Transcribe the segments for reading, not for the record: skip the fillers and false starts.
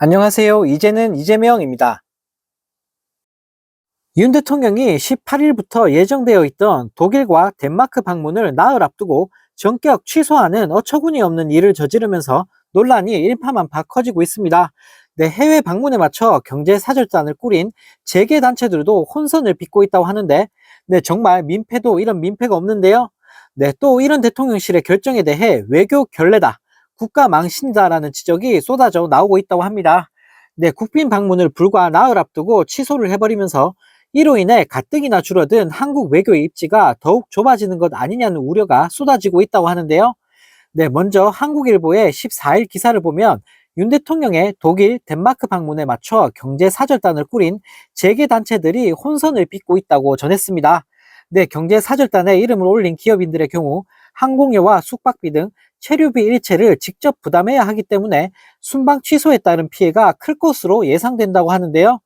안녕하세요. 이제는 이재명입니다. 윤 대통령이 18일부터 예정되어 있던 독일과 덴마크 방문을 나흘 앞두고 전격 취소하는 어처구니 없는 일을 저지르면서 논란이 일파만파 커지고 있습니다. 네, 해외 방문에 맞춰 경제 사절단을 꾸린 재계 단체들도 혼선을 빚고 있다고 하는데, 네, 정말 민폐도 이런 민폐가 없는데요. 네, 또 이런 대통령실의 결정에 대해 외교 결례다, 국가 망신이다라는 지적이 쏟아져 나오고 있다고 합니다. 네, 국빈 방문을 불과 나흘 앞두고 취소를 해버리면서 이로 인해 가뜩이나 줄어든 한국 외교의 입지가 더욱 좁아지는 것 아니냐는 우려가 쏟아지고 있다고 하는데요. 네, 먼저 한국일보의 14일 기사를 보면 윤 대통령의 독일, 덴마크 방문에 맞춰 경제 사절단을 꾸린 재계 단체들이 혼선을 빚고 있다고 전했습니다. 네, 경제 사절단에 이름을 올린 기업인들의 경우 항공료와 숙박비 등 체류비 일체를 직접 부담해야 하기 때문에 순방 취소에 따른 피해가 클 것으로 예상된다고 하는데요.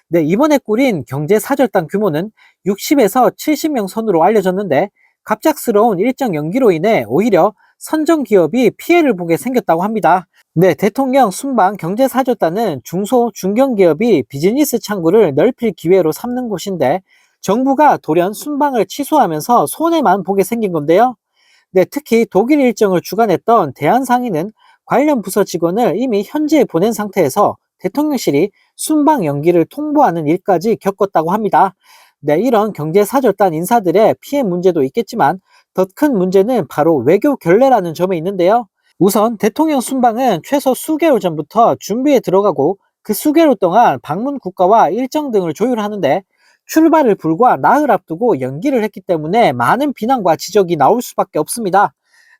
네, 이번에 꾸린 경제 사절단 규모는 60에서 70명 선으로 알려졌는데 갑작스러운 일정 연기로 인해 오히려 선정 기업이 피해를 보게 생겼다고 합니다. 네, 대통령 순방 경제 사절단은 중소, 중견기업이 비즈니스 창구를 넓힐 기회로 삼는 곳인데 정부가 돌연 순방을 취소하면서 손해만 보게 생긴 건데요. 네, 특히 독일 일정을 주관했던 대한상인은 관련 부서 직원을 이미 현지에 보낸 상태에서 대통령실이 순방 연기를 통보하는 일까지 겪었다고 합니다. 네, 이런 경제사절단 인사들의 피해 문제도 있겠지만 더 큰 문제는 바로 외교 결례라는 점에 있는데요. 우선 대통령 순방은 최소 수개월 전부터 준비에 들어가고 그 수개월 동안 방문 국가와 일정 등을 조율하는데 출발을 불과 나흘 앞두고 연기를 했기 때문에 많은 비난과 지적이 나올 수밖에 없습니다.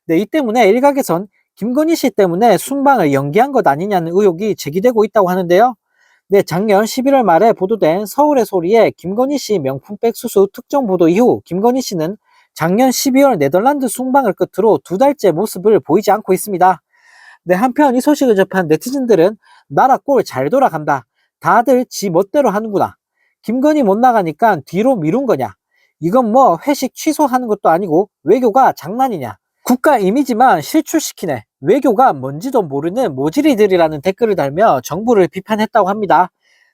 네, 이 때문에 일각에선 김건희 씨 때문에 순방을 연기한 것 아니냐는 의혹이 제기되고 있다고 하는데요. 네, 작년 11월 말에 보도된 서울의 소리의 김건희 씨 명품백 수수 특정 보도 이후 김건희 씨는 작년 12월 네덜란드 순방을 끝으로 2달째 모습을 보이지 않고 있습니다. 네, 한편 이 소식을 접한 네티즌들은 나라 꼴 잘 돌아간다. 다들 지 멋대로 하는구나. 김건희 못 나가니까 뒤로 미룬 거냐. 이건 뭐 회식 취소하는 것도 아니고 외교가 장난이냐. 국가 이미지만 실추시키네. 외교가 뭔지도 모르는 모질이들이라는 댓글을 달며 정부를 비판했다고 합니다.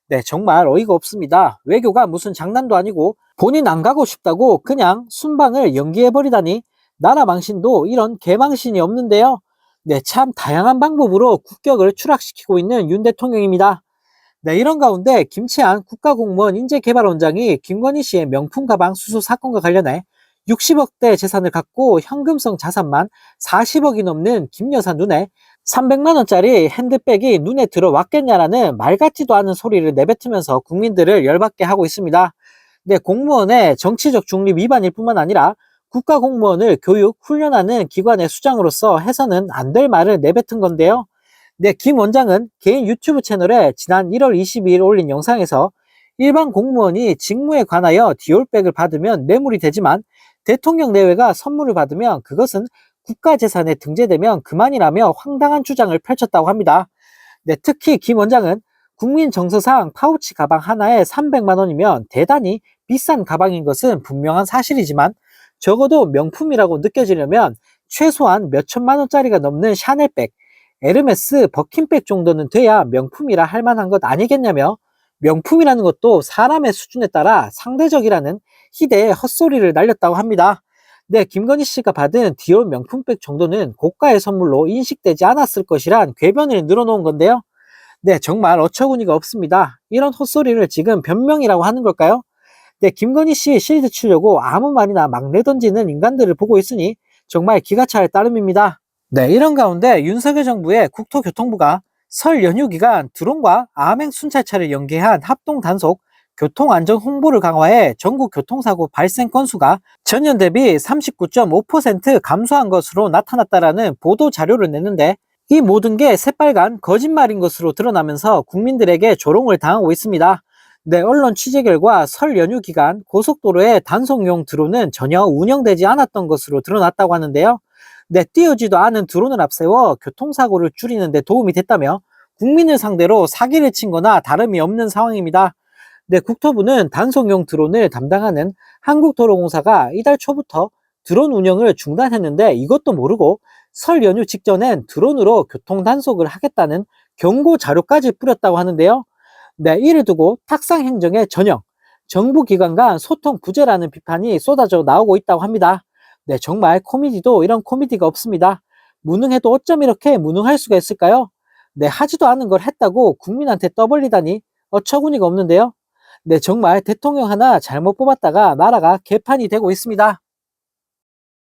네, 정말 어이가 없습니다. 외교가 무슨 장난도 아니고 본인 안 가고 싶다고 그냥 순방을 연기해버리다니 나라 망신도 이런 개망신이 없는데요. 네, 참 다양한 방법으로 국격을 추락시키고 있는 윤 대통령입니다. 네, 이런 가운데 김치한 국가공무원 인재개발원장이 김건희 씨의 명품 가방 수수 사건과 관련해 60억대 재산을 갖고 현금성 자산만 40억이 넘는 김 여사 눈에 300만 원짜리 핸드백이 눈에 들어왔겠냐라는 말 같지도 않은 소리를 내뱉으면서 국민들을 열받게 하고 있습니다. 네, 공무원의 정치적 중립 위반일 뿐만 아니라 국가공무원을 교육, 훈련하는 기관의 수장으로서 해서는 안 될 말을 내뱉은 건데요. 네, 김 원장은 개인 유튜브 채널에 지난 1월 22일 올린 영상에서 일반 공무원이 직무에 관하여 디올백을 받으면 뇌물이 되지만 대통령 내외가 선물을 받으면 그것은 국가재산에 등재되면 그만이라며 황당한 주장을 펼쳤다고 합니다. 네, 특히 김 원장은 국민 정서상 파우치 가방 하나에 300만 원이면 대단히 비싼 가방인 것은 분명한 사실이지만 적어도 명품이라고 느껴지려면 최소한 몇 천만 원짜리가 넘는 샤넬백, 에르메스 버킨백 정도는 돼야 명품이라 할 만한 것 아니겠냐며 명품이라는 것도 사람의 수준에 따라 상대적이라는 희대의 헛소리를 날렸다고 합니다. 네, 김건희 씨가 받은 디올 명품백 정도는 고가의 선물로 인식되지 않았을 것이란 궤변을 늘어놓은 건데요. 네, 정말 어처구니가 없습니다. 이런 헛소리를 지금 변명이라고 하는 걸까요? 네, 김건희 씨 실드 치려고 아무 말이나 막 내던지는 인간들을 보고 있으니 정말 기가 찰 따름입니다. 네, 이런 가운데 윤석열 정부의 국토교통부가 설 연휴 기간 드론과 암행 순찰차를 연계한 합동 단속 교통안전 홍보를 강화해 전국 교통사고 발생 건수가 전년 대비 39.5% 감소한 것으로 나타났다라는 보도 자료를 냈는데 이 모든 게 새빨간 거짓말인 것으로 드러나면서 국민들에게 조롱을 당하고 있습니다. 네, 언론 취재 결과 설 연휴 기간 고속도로의 단속용 드론은 전혀 운영되지 않았던 것으로 드러났다고 하는데요. 네, 띄우지도 않은 드론을 앞세워 교통사고를 줄이는 데 도움이 됐다며 국민을 상대로 사기를 친 거나 다름이 없는 상황입니다. 네, 국토부는 단속용 드론을 담당하는 한국도로공사가 이달 초부터 드론 운영을 중단했는데 이것도 모르고 설 연휴 직전엔 드론으로 교통 단속을 하겠다는 경고 자료까지 뿌렸다고 하는데요. 네, 이를 두고 탁상 행정의 전형, 정부기관 간 소통 부재라는 비판이 쏟아져 나오고 있다고 합니다. 네, 정말 코미디도 이런 코미디가 없습니다. 무능해도 어쩜 이렇게 무능할 수가 있을까요? 네, 하지도 않은 걸 했다고 국민한테 떠벌리다니 어처구니가 없는데요. 네, 정말 대통령 하나 잘못 뽑았다가 나라가 개판이 되고 있습니다.